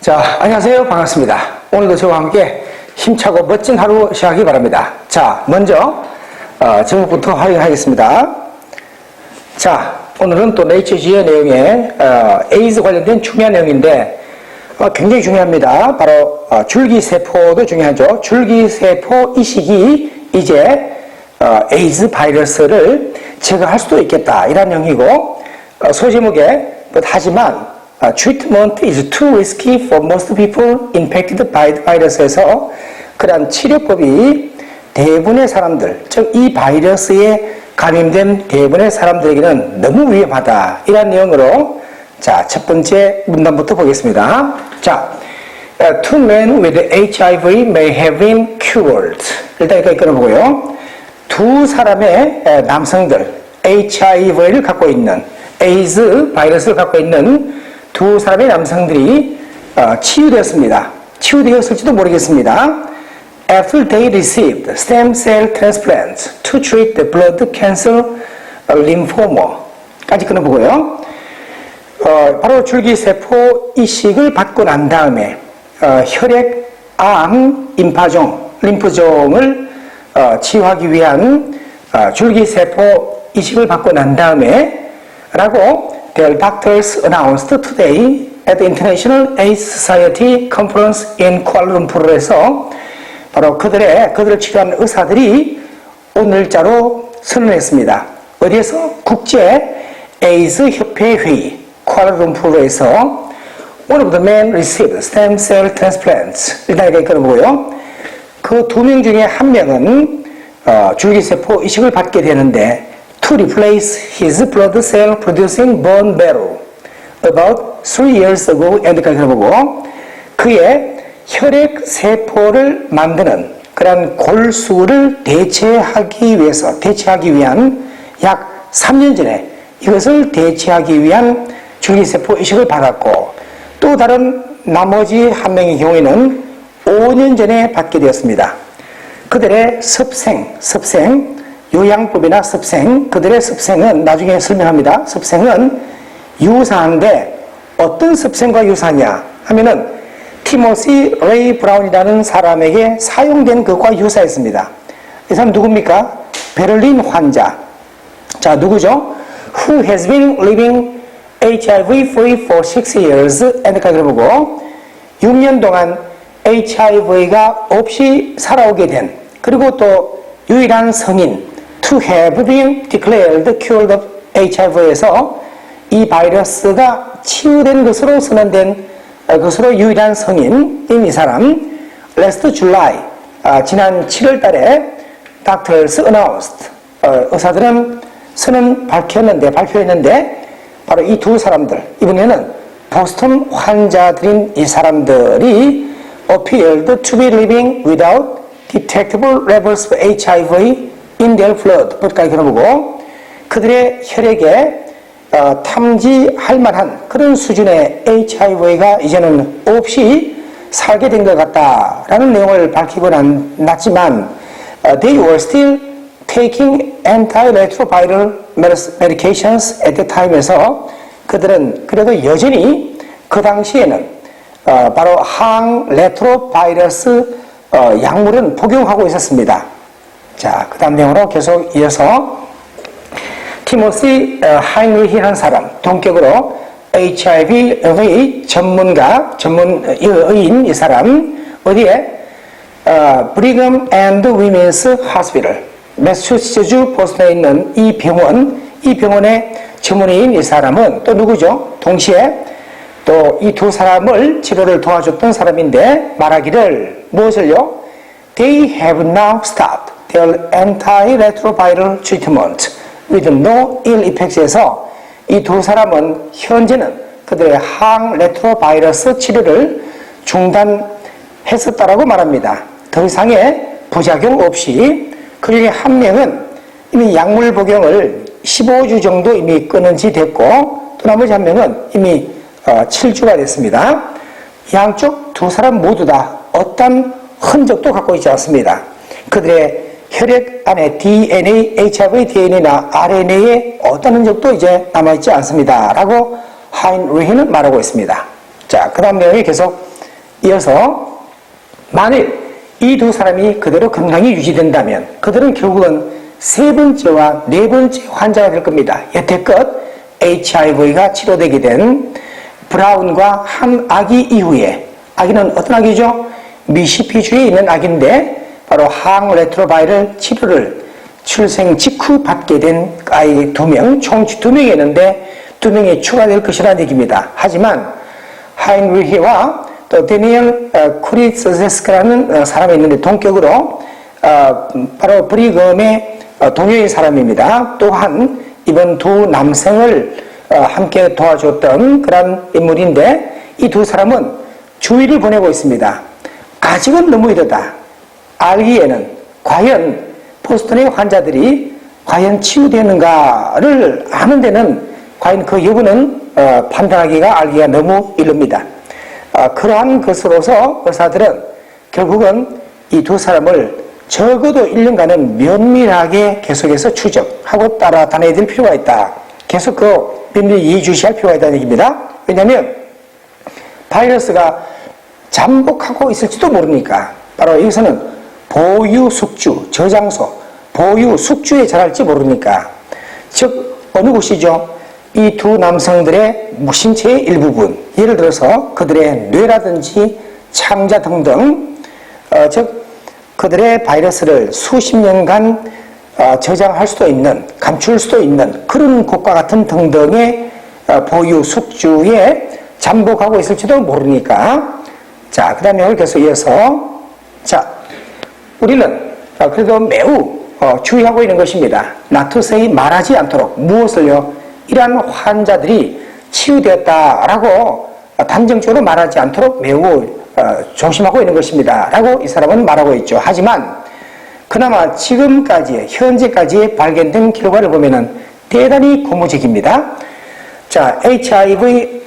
자, 안녕하세요. 반갑습니다. 오늘도 저와 함께 힘차고 멋진 하루 시작하기 바랍니다. 자, 먼저 제목부터 확인하겠습니다. 자, 오늘은 또 네이처지의 내용에 에이즈 관련된 중요한 내용인데 굉장히 중요합니다. 바로 줄기세포도 중요하죠. 줄기세포 이식이 이제 에이즈 바이러스를 제거할 수도 있겠다, 이런 내용이고, 소제목에 하지만 treatment is too risky for most people impacted by the virus에서 그러한 치료법이 대부분의 사람들, 즉 이 바이러스에 감염된 대부분의 사람들에게는 너무 위험하다, 이런 내용으로 자, 첫 번째 문단부터 보겠습니다. 자, two men with HIV may have been cured. 일단 여기까지 끊어보고요. 두 사람의 남성들, HIV를 갖고 있는, 에이즈 바이러스를 갖고 있는 두 사람의 남성들이 치유되었습니다. 치유되었을지도 모르겠습니다. After they received stem cell transplants to treat the blood cancer lymphoma까지 끊어보고요. 바로 줄기세포 이식을 받고 난 다음에 혈액, 암, 임파종, 림프종을 치유하기 위한 줄기세포 이식을 받고 난 다음에 라고 their doctors announced today at the International AIDS Society Conference in Kuala Lumpur에서 바로 그들을 치료하는 의사들이 오늘자로 선언했습니다. 어디에서? 국제 에이즈 협회 회의 쿠알라룸푸르에서 one of the men received stem cell transplants. 일단 이렇게 끊어보고요. 그 두 명 중에 한 명은 줄기세포 이식을 받게 되는데 to replace his blood cell producing bone marrow about 3 years ago. 여기까지 끊어보고 그의 혈액 세포를 만드는 그런 골수를 대체하기 위한 약 3년 전에 이것을 대체하기 위한 줄기세포 이식을 받았고, 또 다른 나머지 한 명의 경우에는 5년 전에 받게 되었습니다. 그들의 습생, 요양법이나 습생, 그들의 습생은 나중에 설명합니다. 습생은 유사한데 어떤 습생과 유사하냐 하면은 티모시 레이 브라운이라는 사람에게 사용된 것과 유사했습니다. 이 사람 누굽니까? 베를린 환자. 자, 누구죠? Who has been living HIV-free for 6 years. 엔드까지 보고 6년 동안 HIV가 없이 살아오게 된, 그리고 또 유일한 성인 to have been declared cured of HIV에서 이 바이러스가 치유된 것으로 선언된 것으로 유일한 성인인 이 사람, last July, 지난 7월 달에 doctors announced, 의사들은 발표했는데 바로 이 두 사람들, 이번에는 보스턴 환자들인 이 사람들이 appeared to be living without detectable levels of HIV in their blood. 까지 들어보고 그들의 혈액에 탐지할 만한 그런 수준의 HIV가 이제는 없이 살게 된 것 같다라는 내용을 밝히고 났지만 they were still taking antiretroviral medications at the time에서 그들은 그래도 여전히 그 당시에는 바로 항레트로바이러스 약물은 복용하고 있었습니다. 자, 그 다음 내용으로 계속 이어서 티모시 하인리히라는 사람, 동격으로 HIV의 전문의인 이 사람, 어디에? 브리검 앤드 위멘스 호스피털, 매사추세츠 보스턴에 있는 이 병원의 전문의인 이 사람은 또 누구죠? 동시에 또 이 두 사람을 치료를 도와줬던 사람인데 말하기를 무엇을요? They have now stopped their antiretroviral treatment with no ill effects에서 이 두 사람은 현재는 그들의 항레트로바이러스 치료를 중단했었다라고 말합니다. 더 이상의 부작용 없이. 그 중에 한 명은 이미 약물 복용을 15주 정도 이미 끊은 지 됐고, 또 나머지 한 명은 이미 7주가 됐습니다. 양쪽 두 사람 모두 다 어떤 흔적도 갖고 있지 않습니다. 그들의 혈액 안에 DNA, HIV DNA나 RNA에 어떤 흔적도 이제 남아있지 않습니다. 라고 하인리히는 말하고 있습니다. 자, 그 다음 내용이 계속 이어서 만일 이 두 사람이 그대로 건강이 유지된다면 그들은 결국은 세 번째와 네 번째 환자가 될 겁니다. 여태껏 HIV가 치료되게 된 브라운과 한 아기 이후에, 아기는 어떤 아기죠? 미시피주에 있는 아기인데 바로 항레트로바이럴 치료를 출생 직후 받게 된 아이 2명, 총 2명이었는데 2명이 추가될 것이라는 얘기입니다. 하지만 하인리히와 또 데니엘 쿠리츠세스크라는 사람이 있는데 동격으로 바로 브리검의 동료인 사람입니다. 또한 이번 두 남성을 함께 도와줬던 그런 인물인데 이 두 사람은 주의를 보내고 있습니다. 아직은 너무 이르다. 알기에는 과연 보스턴의 환자들이 과연 치유되는가를 아는 데는 과연 그 여부는 판단하기가 알기가 너무 이릅니다. 그러한 것으로서 의사들은 결국은 이 두 사람을 적어도 1년간은 면밀하게 계속해서 추적하고 따라다녀야 될 필요가 있다. 계속 그 면밀히 예의주시할 필요가 있다는 얘기입니다. 왜냐하면 바이러스가 잠복하고 있을지도 모르니까. 바로 여기서는 보유 숙주, 저장소, 보유 숙주에 자랄지 모르니까. 즉 어느 곳이죠? 이 두 남성들의 신체의 일부분, 예를 들어서 그들의 뇌라든지 창자 등등, 즉 그들의 바이러스를 수십 년간 저장할 수도 있는, 감출 수도 있는 그런 곳과 같은 등등의 보유 숙주에 잠복하고 있을지도 모르니까. 자, 그 다음에 여기 계속 이어서, 자, 우리는 그래도 매우 주의하고 있는 것입니다. not to say 말하지 않도록. 무엇을요? 이러한 환자들이 치유되었다라고 단정적으로 말하지 않도록 매우 조심하고 있는 것입니다. 라고 이 사람은 말하고 있죠. 하지만 그나마 지금까지, 현재까지 발견된 결과를 보면은 대단히 고무적입니다. 자, HIV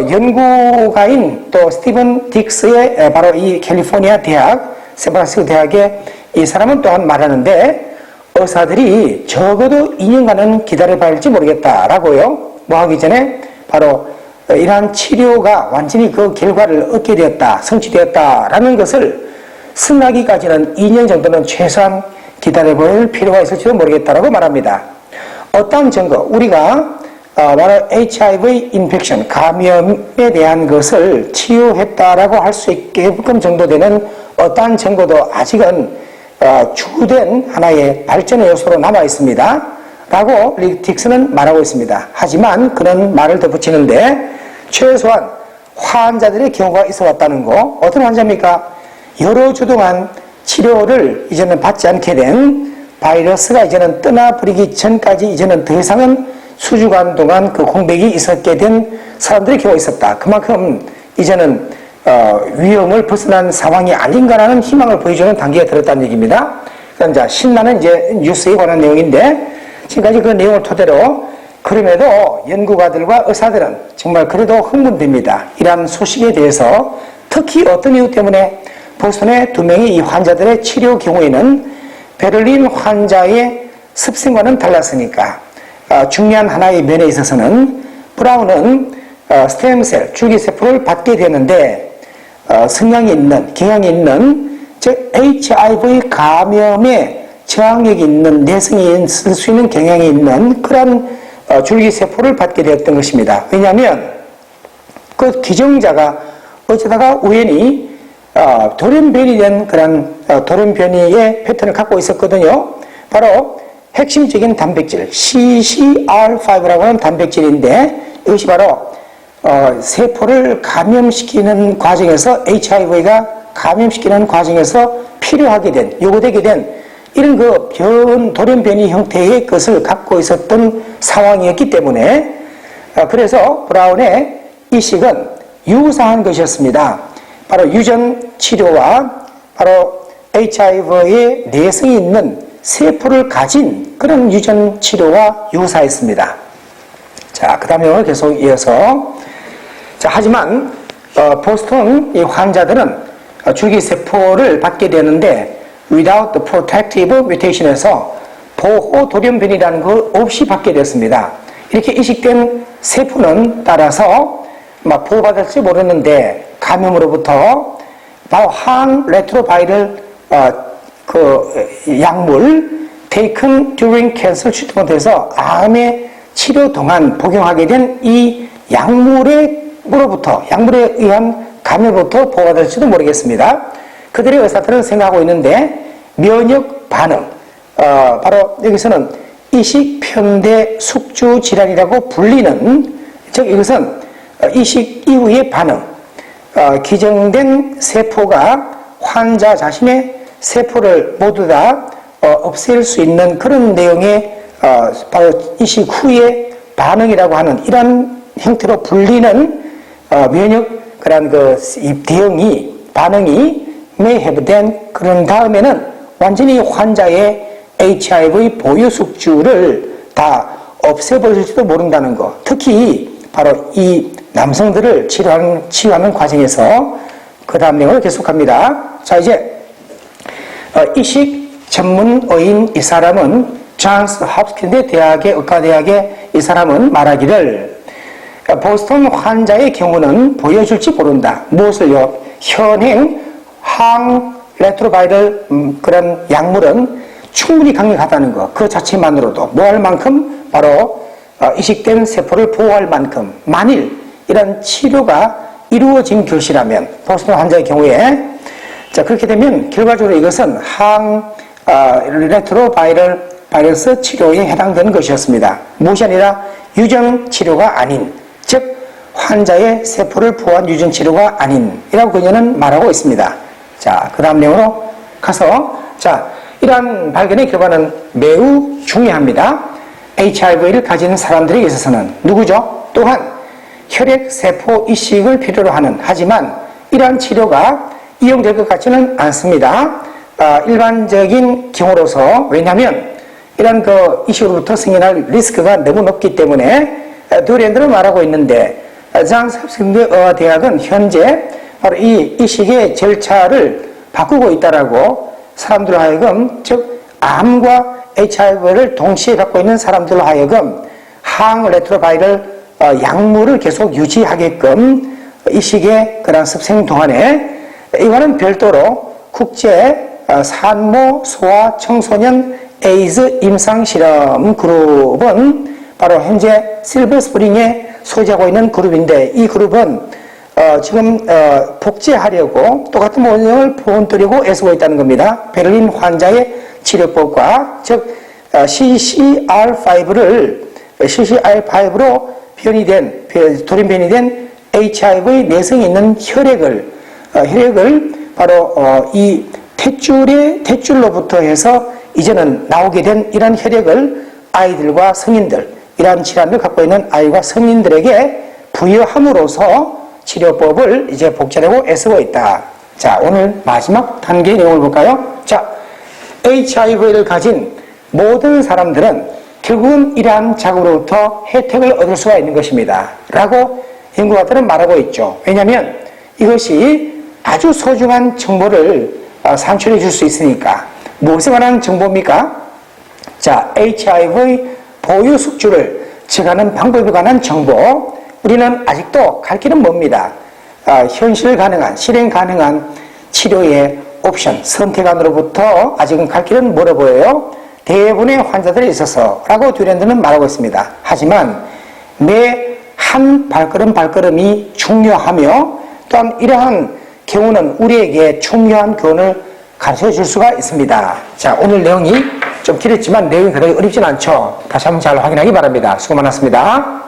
연구가인 또 스티븐 딕스의 바로 이 캘리포니아 대학, 샌프란시스코 대학의 이 사람은 또한 말하는데 의사들이 적어도 2년간은 기다려봐야 할지 모르겠다라고요. 뭐 하기 전에 바로 이러한 치료가 완전히 그 결과를 얻게 되었다, 성취되었다라는 것을 승하기까지는 2년 정도는 최소한 기다려볼 필요가 있을지도 모르겠다라고 말합니다. 어떤 증거, 우리가 바로 HIV 인펙션, 감염에 대한 것을 치유했다라고 할 수 있게끔 정도 되는 어떠한 증거도 아직은 주된 하나의 발전의 요소로 남아 있습니다. 라고 딕스는 말하고 있습니다. 하지만 그런 말을 덧붙이는데 최소한 환자들의 경우가 있어 왔다는 거. 어떤 환자입니까? 여러 주 동안 치료를 이제는 받지 않게 된 바이러스가 이제는 떠나버리기 전까지 이제는 더 이상은 수주간 동안 그 공백이 있었게 된 사람들의 경우가 있었다. 그만큼 이제는 위험을 벗어난 상황이 아닌가라는 희망을 보여주는 단계에 들었다는 얘기입니다. 그러니까 신나는 이제 뉴스에 관한 내용인데 지금까지 그 내용을 토대로 그럼에도 연구가들과 의사들은 정말 그래도 흥분됩니다. 이러한 소식에 대해서 특히 어떤 이유 때문에 보스턴의 2명의 이 환자들의 치료 경우에는 베를린 환자의 습성과는 달랐으니까 중요한 하나의 면에 있어서는 브라운은 스템셀, 줄기세포를 받게 되는데 성향이 있는, 경향이 있는, 즉 HIV 감염에 저항력이 있는, 내성이 있을 수 있는 경향이 있는 그런 줄기세포를 받게 되었던 것입니다. 왜냐하면 그 기증자가 어쩌다가 우연히 돌연변이 된 그런 돌연변이의 패턴을 갖고 있었거든요. 바로 핵심적인 단백질 CCR5라고 하는 단백질인데 이것이 바로 세포를 감염시키는 과정에서 HIV가 감염시키는 과정에서 필요하게 된, 요구되게 된 이런 그 돌연변이 형태의 것을 갖고 있었던 상황이었기 때문에 그래서 브라운의 이식은 유사한 것이었습니다. 바로 유전 치료와 바로 HIV의 내성이 있는 세포를 가진 그런 유전 치료와 유사했습니다. 자, 그 다음에 계속 이어서 자, 하지만 보스턴 이 환자들은 줄기세포를 받게 되는데 without the protective mutation에서 보호 돌연변이라는 것 없이 받게 됐습니다. 이렇게 이식된 세포는 따라서 보호받을지 모르는데 감염으로부터 바로 항 레트로바이럴 약물 taken during cancer treatment에서 암의 치료 동안 복용하게 된 이 약물에 의한 감염으로부터 보호가 될지도 모르겠습니다. 그들의 의사들은 생각하고 있는데 면역 반응, 바로 여기서는 이식 편대 숙주 질환이라고 불리는, 즉 이것은 이식 이후의 반응, 기증된 세포가 환자 자신의 세포를 모두 다 없앨 수 있는 그런 내용의 바로 이식 후의 반응이라고 하는 이러한 형태로 불리는 면역 그런 반응이 may have 된 그런 다음에는 완전히 환자의 HIV 보유 숙주를 다 없애버릴지도 모른다는 것. 특히 바로 이 남성들을 치료하는 과정에서 그 다음 내용을 계속합니다. 자, 이제 이식 전문의인 이 사람은 존스 홉킨스 대학의 의과대학의 이 사람은 말하기를 보스턴 환자의 경우는 보여줄지 모른다. 무엇을요? 현행 항 레트로바이럴 그런 약물은 충분히 강력하다는 것. 그 자체만으로도 뭐 할 만큼 바로 이식된 세포를 보호할 만큼 만일 이런 치료가 이루어진 것이라면 보스턴 환자의 경우에 자 그렇게 되면 결과적으로 이것은 항 레트로바이럴 바이러스 치료에 해당되는 것이었습니다. 무엇이 아니라 유전 치료가 아닌, 즉 환자의 세포를 보호한 유전 치료가 아닌이라고 그녀는 말하고 있습니다. 자, 그 다음 내용으로 가서 자 이러한 발견의 결과는 매우 중요합니다. HIV를 가진 사람들에 있어서는 누구죠? 또한 혈액세포 이식을 필요로 하는, 하지만 이러한 치료가 이용될 것 같지는 않습니다. 일반적인 경우로서, 왜냐하면 이런 이식으로부터 승인할 리스크가 너무 높기 때문에 듀랜드는 말하고 있는데 존스 홉킨스 대학은 현재 바로 이 이식의 절차를 바꾸고 있다라고 사람들로 하여금, 즉 암과 HIV를 동시에 갖고 있는 국제사람들로 하여금 항 레트로바이럴 약물을 계속 유지하게끔 이식의 그런 습생 동안에 이와는 별도로 국제 산모 소아 청소년 에이즈 임상 실험 그룹은 바로 현재 실버스프링에 소재하고 있는 그룹인데, 이 그룹은 지금 복제하려고 똑같은 모형을 본떠리고 애쓰고 있다는 겁니다. 베를린 환자의 치료법과 즉 CCR5로 돌연변이 된 HIV 내성이 있는 혈액을 바로 이 탯줄로부터 해서 이제는 나오게 된 이런 혈액을 아이들과 성인들, 이러한 질환을 갖고 있는 아이와 성인들에게 부여함으로써 치료법을 이제 복제하려고 애쓰고 있다. 자, 오늘 마지막 단계의 내용을 볼까요? 자, HIV를 가진 모든 사람들은 결국은 이러한 자극으로부터 혜택을 얻을 수가 있는 것입니다. 라고 연구가들은 말하고 있죠. 왜냐하면 이것이 아주 소중한 정보를 산출해 줄 수 있으니까. 무엇에 관한 정보입니까? 자, HIV 보유 숙주를 측하는 방법에 관한 정보. 우리는 아직도 갈 길은 멉니다. 현실 가능한, 실행 가능한 치료의 옵션, 선택안으로부터 아직은 갈 길은 멀어 보여요. 대부분의 환자들에 있어서 라고 듀랜드는 말하고 있습니다. 하지만 매 한 발걸음이 중요하며 또한 이러한 경우는 우리에게 중요한 교훈을 가르쳐 줄 수가 있습니다. 자, 오늘 내용이 좀 길었지만 내용이 그다지 어렵진 않죠. 다시 한번 잘 확인하기 바랍니다. 수고 많았습니다.